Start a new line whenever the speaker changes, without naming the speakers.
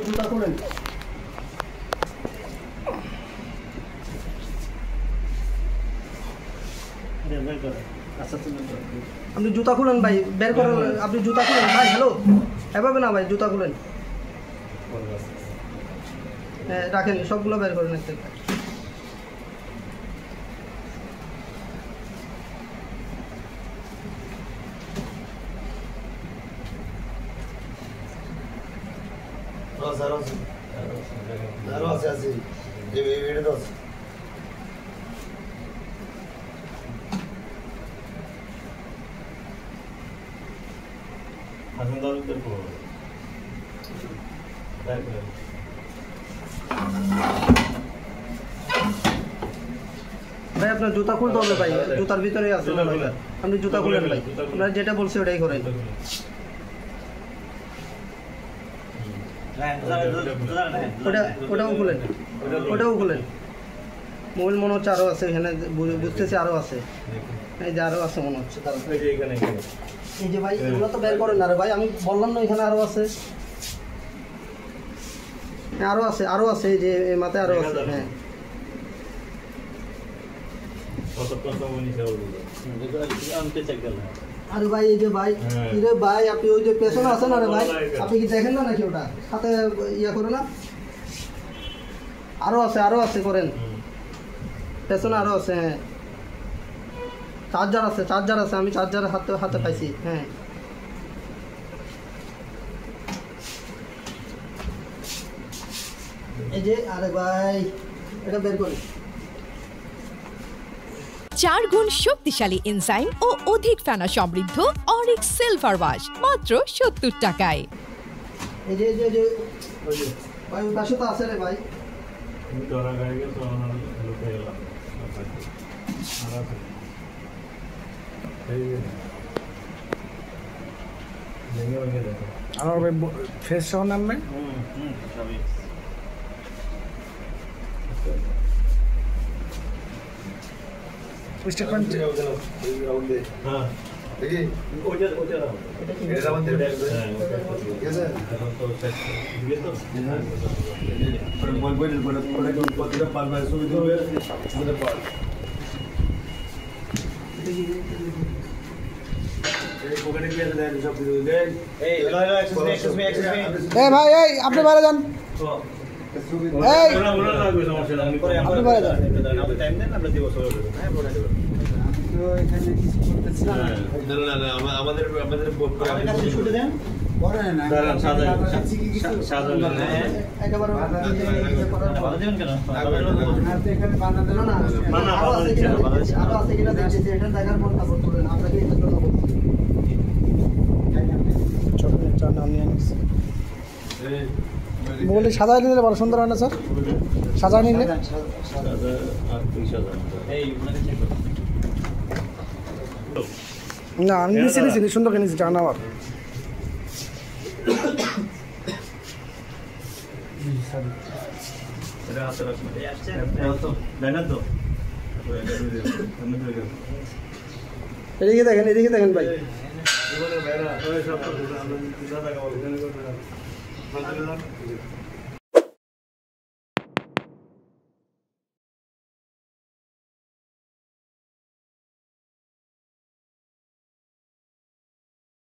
জুতা খুলেন। আপনি জুতা খুলেন ভাই, বের করেন। আপনি জুতা খুলেন ভাই। হ্যালো, এভাবে না ভাই, জুতা খুলেন। হ্যাঁ রাখেন, সবগুলো বের করেন একটা একটা। ভাই আপনার জুতা খুলতে হবে ভাই, জুতার ভিতরে আছে। আপনি জুতা খুলেন ভাই, আপনার যেটা বলছে ওটাই করেন। ওটাও খুলেন, ওটাও খুলেন। মোবাইল মনে হচ্ছে আরও আছে এখানে, বুঝতেছি আরও আছে। এই যে আরও আছে মনে হচ্ছে। এই যে ভাই এগুলো তো বের করেন না রে ভাই, আমি বললাম না এখানে আরও আছে। আরও আছে, আরও আছে, এই যে মাথায় আরও আছে। হ্যাঁ আরে ভাই এই যে ভাই, রে ভাই আপনি ওই যে পেছনে আছেন আরে ভাই, আপনি কি দেখেন না নাকি ওটা হাতে ইয়া করে না? আরও আছে, আরও আছে করেন, পেছনে আরও আছে। হ্যাঁ চার্জার আছে, চার্জার আছে, আমি চার্জার হাতে হাতে পাইছি। হ্যাঁ এই যে, আরে ভাই এটা বের করি।
4 গুণ শক্তিশালী এনজাইম ও অধিক ফেনা সমৃদ্ধ অরিক্স সিলভার ওয়াশ মাত্র 70 টাকায়।
এই যে যে যে ভাই ওর পাশে তো আছে রে ভাই।
আমার ভাই ফেস সহ নামবে। স্টেটমেন্ট হ্যাঁ দেখি ওটা এটা আমাদের ঠিক আছে বল বল বল কতটা পারবে সুবিধা হবে আমাদের পার এই কোকানে কি আছে সব কিছু দেখ। এই হ্যালো হ্যালো এক্সকিউজ মি এই ভাই এই আপনি বাইরে যান। এই বলা লাগবে সমস্যা না, আমি আপনি বাইরে যান, আপনি টাইম দেন, আমরা দিব সব। হ্যাঁ বলে দেব। তো এখানে কিছু করতেছি না না না আমাদের কাছে ছুটে দেন বড় না দাঁড়ান সাদা একেবারে বাধা দেবেন কেন? আপনি এখানে বাধা দেন না না বাধা দিচ্ছেন আরো আছে কিনা দেখছি এটা জায়গার পর তারপর করেন আপনাকে এটা তো হবে। ছোট একটা নাম নিয়ে নিস বলে সাজায় দিলে বড় সুন্দর হয় না স্যার? সাজায় নিলে সাদা আর পয়সা দাও এই মানে চেক করো না আমি নিচে সুন্দর করে নিচে জানা আর এটা হাতে রাখুন। এই আসছে তো দেনা তো এদিকে দেখেন ভাই এবারে বাইরে সব আমরা দাদা কাছে